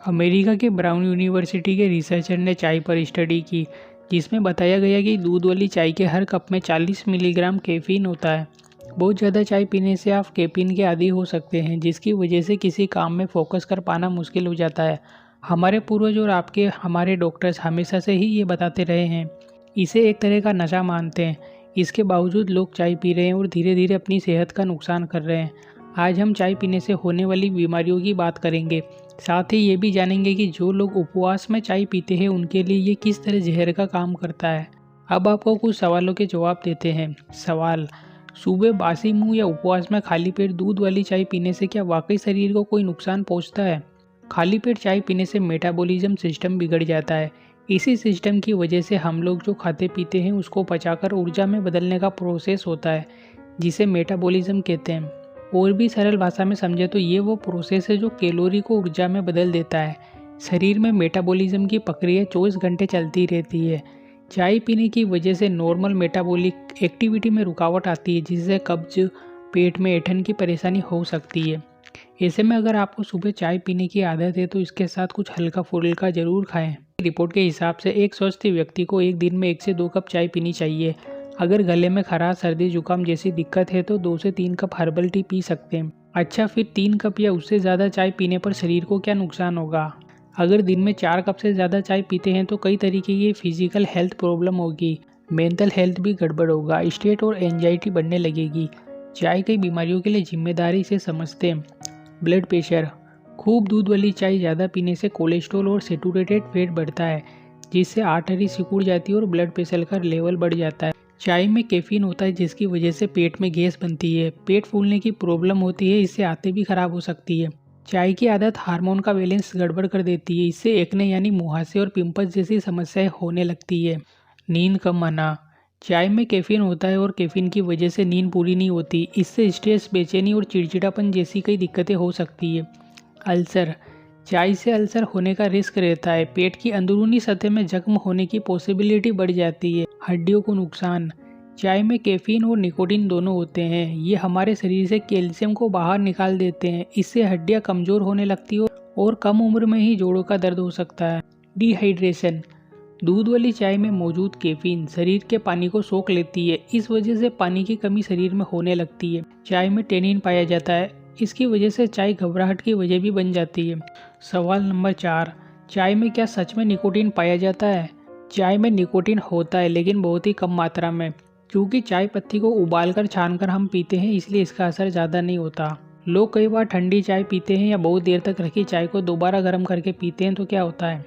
America के brown university के researcher ने चाय पर स्टडी की, जिसमें बताया गया कि दूध वाली चाय के हर कप में 40 मिलीग्राम कैफीन होता है। बहुत ज़्यादा चाय पीने से आप कैफीन के आदी हो सकते हैं, जिसकी वजह से किसी काम में फोकस कर पाना मुश्किल हो जाता है। हमारे पूर्वज और हमारे डॉक्टर्स हमेशा से ही ये बताते रहे हैं। इसे एक तरह का नशा मानते हैं। इसके बावजूद लोग चाय पी रहे हैं और धीरे धीरे अपनी सेहत का नुकसान कर रहे हैं। आज हम चाय पीने से होने वाली बीमारियों की बात करेंगे। साथ ही ये भी जानेंगे कि जो लोग उपवास में चाय पीते हैं उनके लिए ये किस तरह जहर का काम करता है। अब आपको कुछ सवालों के जवाब देते हैं। सवाल: सुबह बासी मुंह या उपवास में खाली पेट दूध वाली चाय पीने से क्या वाकई शरीर को कोई नुकसान पहुंचता है? खाली पेट चाय पीने से मेटाबॉलिज्म सिस्टम बिगड़ जाता है। इसी सिस्टम की वजह से हम लोग जो खाते पीते हैं उसको पचाकर ऊर्जा में बदलने का प्रोसेस होता है, जिसे मेटाबॉलिज्म कहते हैं। और भी सरल भाषा में समझे तो ये वो प्रोसेस है जो कैलोरी को ऊर्जा में बदल देता है। शरीर में मेटाबॉलिज्म की प्रक्रिया 24 घंटे चलती रहती है। चाय पीने की वजह से नॉर्मल मेटाबॉलिक एक्टिविटी में रुकावट आती है, जिससे कब्ज, पेट में ऐंठन की परेशानी हो सकती है। ऐसे में अगर आपको सुबह चाय पीने की आदत है तो इसके साथ कुछ हल्का फुल्का जरूर खाएं। रिपोर्ट के हिसाब से एक स्वस्थ व्यक्ति को एक दिन में 1 से 2 कप चाय पीनी चाहिए। अगर गले में खराश, सर्दी जुकाम जैसी दिक्कत है तो 2 से 3 कप हर्बल टी पी सकते हैं। अच्छा, फिर 3 कप या उससे ज़्यादा चाय पीने पर शरीर को क्या नुकसान होगा? अगर दिन में 4 कप से ज़्यादा चाय पीते हैं तो कई तरीके की फिजिकल हेल्थ प्रॉब्लम होगी। मेंटल हेल्थ भी गड़बड़ होगा, स्ट्रेस और एंजाइटी बढ़ने लगेगी। चाय कई बीमारियों के लिए जिम्मेदारी से समझते हैं। ब्लड प्रेशर: खूब दूध वाली चाय ज़्यादा पीने से कोलेस्ट्रॉल और सैचुरेटेड फैट बढ़ता है, जिससे आर्टरी सिकुड़ जाती है और ब्लड प्रेशर का लेवल बढ़ जाता है। चाय में कैफीन होता है, जिसकी वजह से पेट में गैस बनती है, पेट फूलने की प्रॉब्लम होती है, इससे आंतें भी खराब हो सकती है। चाय की आदत हार्मोन का बैलेंस गड़बड़ कर देती है, इससे एक्ने यानी मुहासे और पिंपल्स जैसी समस्याएं होने लगती है। नींद कम आना: चाय में कैफीन होता है और कैफीन की वजह से नींद पूरी नहीं होती, इससे स्ट्रेस, बेचैनी और चिड़चिड़ापन जैसी कई दिक्कतें हो सकती है। अल्सर: चाय से अल्सर होने का रिस्क रहता है, पेट की अंदरूनी सतह में जख्म होने की पॉसिबिलिटी बढ़ जाती है। हड्डियों को नुकसान: चाय में कैफीन और निकोटीन दोनों होते हैं, ये हमारे शरीर से कैल्शियम को बाहर निकाल देते हैं, इससे हड्डियां कमजोर होने लगती है और कम उम्र में ही जोड़ों का दर्द हो सकता है। डिहाइड्रेशन: दूध वाली चाय में मौजूद कैफीन शरीर के पानी को सोख लेती है, इस वजह से पानी की कमी शरीर में होने लगती है। चाय में टेनिन पाया जाता है, इसकी वजह से चाय घबराहट की वजह भी बन जाती है। सवाल नंबर 4: चाय में क्या सच में निकोटीन पाया जाता है? चाय में निकोटीन होता है, लेकिन बहुत ही कम मात्रा में। क्योंकि चाय पत्ती को उबालकर छानकर हम पीते हैं, इसलिए इसका असर ज़्यादा नहीं होता। लोग कई बार ठंडी चाय पीते हैं या बहुत देर तक रखी चाय को दोबारा गर्म करके पीते हैं, तो क्या होता है?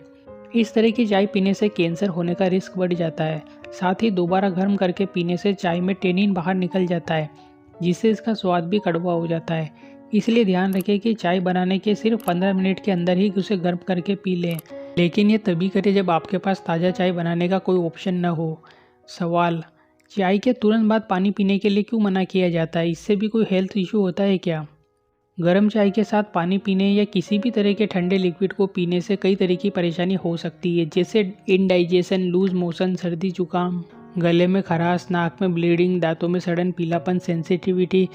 इस तरह की चाय पीने से कैंसर होने का रिस्क बढ़ जाता है। साथ ही दोबारा गर्म करके पीने से चाय में टेनिन बाहर निकल जाता है, जिससे इसका स्वाद भी कड़वा हो जाता है। इसलिए ध्यान रखें कि चाय बनाने के सिर्फ 15 मिनट के अंदर ही उसे गर्म करके पी लें, लेकिन ये तभी करें जब आपके पास ताज़ा चाय बनाने का कोई ऑप्शन न हो। सवाल: चाय के तुरंत बाद पानी पीने के लिए क्यों मना किया जाता है? इससे भी कोई हेल्थ इशू होता है क्या? गर्म चाय के साथ पानी पीने या किसी भी तरह के ठंडे लिक्विड को पीने से कई तरह की परेशानी हो सकती है, जैसे इंडाइजेशन, लूज मोशन, सर्दी जुकाम, गले में खराश, नाक में ब्लीडिंग, दांतों में सड़न, पीलापन, सेंसिटिविटी।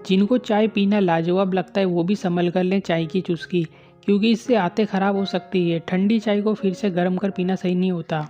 जिनको चाय पीना लाजवाब लगता है वो भी संभल कर लें चाय की चुस्की, क्योंकि इससे आंतें खराब हो सकती है। ठंडी चाय को फिर से गर्म कर पीना सही नहीं होता।